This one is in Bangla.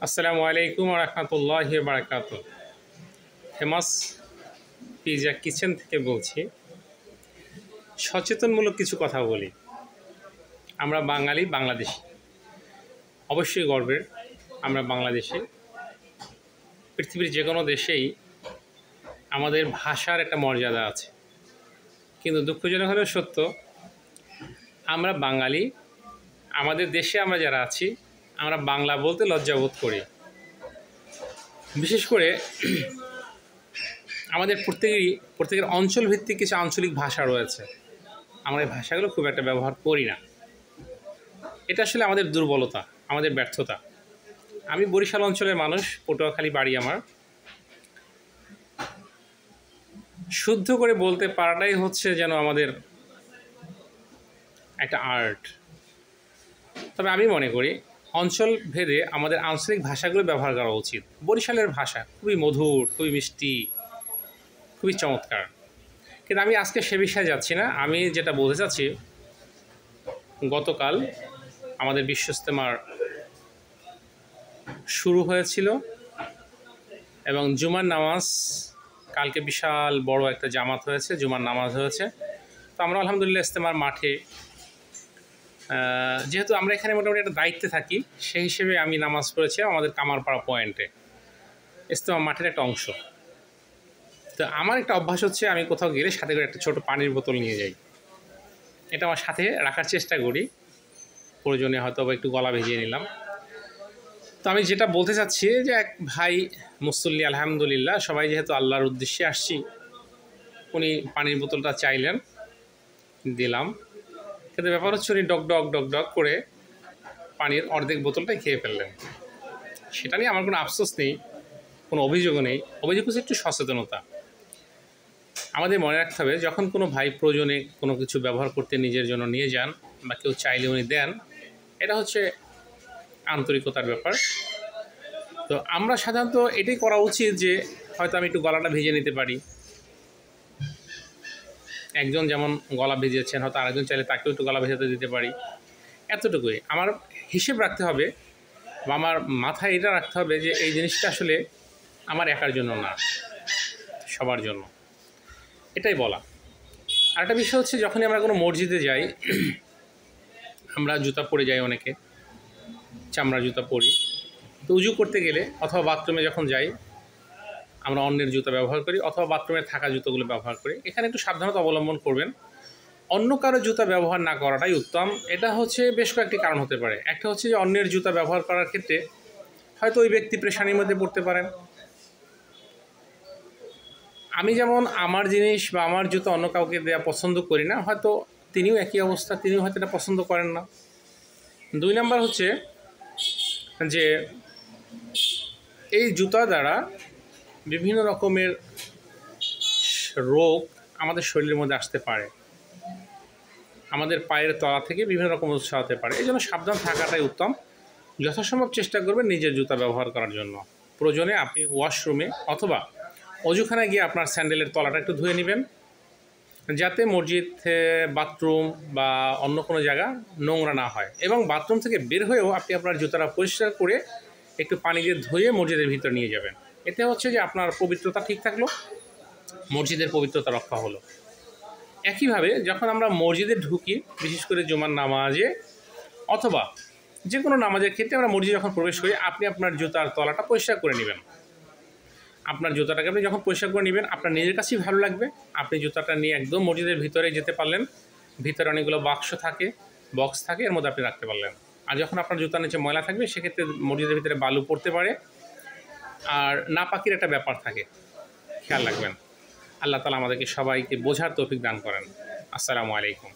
আসসালামু আলাইকুম ওয়া রাহমাতুল্লাহি ওয়া বারাকাতুহু। ফেমাস পিৎজা কিচেন থেকে বলছি। সচেতনমূলক কিছু কথা বলি। আমরা বাঙালি, বাংলাদেশী। অবশ্যই গর্বের আমরা বাংলাদেশী। পৃথিবীর যে কোনো দেশেই আমাদের ভাষার একটা মর্যাদা আছে। কিন্তু দুঃখজনক হলেও সত্য, আমরা বাঙালি, আমাদের দেশে আমরা যারা আছি, আমরা বাংলা বলতে লজ্জাবোধ করি। বিশেষ করে আমাদের প্রত্যেকের অঞ্চলভিত্তিক কিছু আঞ্চলিক ভাষা রয়েছে। আমরা এই ভাষাগুলো খুব একটা ব্যবহার করি না। এটা আসলে আমাদের দুর্বলতা, আমাদের ব্যর্থতা। আমি বরিশাল অঞ্চলের মানুষ, পটুয়াখালী বাড়ি আমার। শুদ্ধ করে বলতে পারাটাই হচ্ছে যেন আমাদের একটা আর্ট। তবে আমি মনে করি অঞ্চল ভেদে আমাদের আঞ্চলিক ভাষাগুলো ব্যবহার করা উচিত। বরিশালের ভাষা খুবই মধুর, খুবই মিষ্টি, খুবই চমৎকার। কিন্তু আমি আজকে সে বিষয়ে যাচ্ছি না। আমি যেটা বলতে চাচ্ছি, গতকাল আমাদের বিশ্ব ইজতেমার শুরু হয়েছিল এবং জুমার নামাজ কালকে বিশাল বড় একটা জামাত হয়েছে, জুমার নামাজ হয়েছে। তো আমরা আলহামদুলিল্লাহ ইজতেমার মাঠে, যেহেতু আমরা এখানে মোটামুটি একটা দায়িত্বে থাকি, সেই হিসেবে আমি নামাজ পড়েছিলাম আমাদের কামারপাড়া পয়েন্টে, ইজতেমা মাঠের একটা অংশ। তো আমার একটা অভ্যাস হচ্ছে, আমি কোথাও গেলে সাথে করে একটা ছোটো পানির বোতল নিয়ে যাই। এটা আমার সাথে রাখার চেষ্টা করি, প্রয়োজনে হয়তো বা একটু গলা ভিজিয়ে নিলাম। তো আমি যেটা বলতে চাচ্ছি যে, এক ভাই মুসল্লি, আলহামদুলিল্লাহ সবাই যেহেতু আল্লাহর উদ্দেশ্যে আসছি, উনি পানির বোতলটা চাইলেন, দিলাম। কিন্তু ব্যাপার হচ্ছে উনি ডক ডক করে পানির অর্ধেক বোতলটাই খেয়ে ফেললেন। সেটা নিয়ে আমার কোনো আফসোস নেই, কোনো অভিযোগও নেই। অভিযোগ হচ্ছে একটু সচেতনতা। আমাদের মনে রাখতে হবে, যখন কোনো ভাই প্রয়োজনে কোনো কিছু ব্যবহার করতে নিজের জন্য নিয়ে যান বা কেউ চাইলে উনি দেন, এটা হচ্ছে আন্তরিকতার ব্যাপার। তো আমরা সাধারণত এটাই করা উচিত যে, হয়তো আমি একটু গলাটা ভিজে নিতে পারি। একজন যেমন গলা ভিজিয়েছেন, হয়তো আরেকজন চাইলে তাকেও একটু গলা ভেজাতে দিতে পারি। এতটুকুই আমার হিসেব রাখতে হবে, বা আমার মাথায় এটা রাখতে হবে যে এই জিনিসটা আসলে আমার একার জন্য না, সবার জন্য। এটাই বলা। আরেকটা বিষয় হচ্ছে, যখনই আমরা কোনো মসজিদে যাই, আমরা জুতা পরে যাই, অনেকে চামড়া জুতা পরি। তো উজু করতে গেলে অথবা বাথরুমে যখন যাই, আমরা অন্যের জুতা ব্যবহার করি অথবা বাথরুমে থাকা জুতোগুলো ব্যবহার করি। এখানে একটু সাবধানতা অবলম্বন করবেন। অন্য কারো জুতা ব্যবহার না করাটাই উত্তম। এটা হচ্ছে বেশ কয়েকটি কারণ হতে পারে। একটা হচ্ছে যে, অন্যের জুতা ব্যবহার করার ক্ষেত্রে হয়তো ওই ব্যক্তি পেরেশানির মধ্যে পড়তে পারেন। আমি যেমন আমার জিনিস বা আমার জুতা অন্য কাউকে দেওয়া পছন্দ করি না, হয়তো তিনিও একই অবস্থা, তিনিও হয়তো এটা পছন্দ করেন না। 2 নাম্বার হচ্ছে যে, এই জুতা দ্বারা বিভিন্ন রকমের রোগ আমাদের শরীরের মধ্যে আসতে পারে। আমাদের পায়ের তলা থেকে বিভিন্ন রকম সমস্যা হতে পারে। এই জন্য সাবধান থাকাটাই উত্তম। যথাসম্ভব চেষ্টা করবেন নিজের জুতা ব্যবহার করার জন্য। প্রয়োজনে আপনি ওয়াশরুমে অথবা অজুখানায় গিয়ে আপনার স্যান্ডেলের তলাটা একটু ধুয়ে নেবেন, যাতে মসজিদ, বাথরুম বা অন্য কোনো জায়গা নোংরা না হয়। এবং বাথরুম থেকে বের হয়েও আপনি আপনার জুতাটা পরিষ্কার করে একটু পানি দিয়ে ধুয়ে মসজিদের ভিতর নিয়ে যাবেন। এতে হচ্ছে যে, আপনার পবিত্রতা ঠিক থাকলো, মসজিদের পবিত্রতা রক্ষা হলো। একইভাবে যখন আমরা মসজিদে ঢুকি, বিশেষ করে জুমার নামাজে অথবা যে কোনো নামাজের ক্ষেত্রে আমরা মসজিদে যখন প্রবেশ করি, আপনি আপনার জুতার তলাটা পরিষ্কার করে নেবেন। আপনার জুতাটাকে আপনি যখন পরিষ্কার করে নেবেন, আপনার নিজের কাছেই ভালো লাগবে। আপনি জুতাটা নিয়ে একদম মসজিদের ভিতরে যেতে পারলেন। ভিতরে অনেকগুলো বক্স থাকে, এর মধ্যে আপনি রাখতে পারলেন। আর যখন আপনার জুতার নিচে ময়লা থাকবে, সেক্ষেত্রে মসজিদের ভিতরে বালু পড়তে পারে, আর নাপাকির একটা ব্যাপার থাকে, খেয়াল রাখবেন। আল্লাহ তাআলা আমাদেরকে সবাইকে বোঝার তৌফিক দান করেন। আসসালামু আলাইকুম।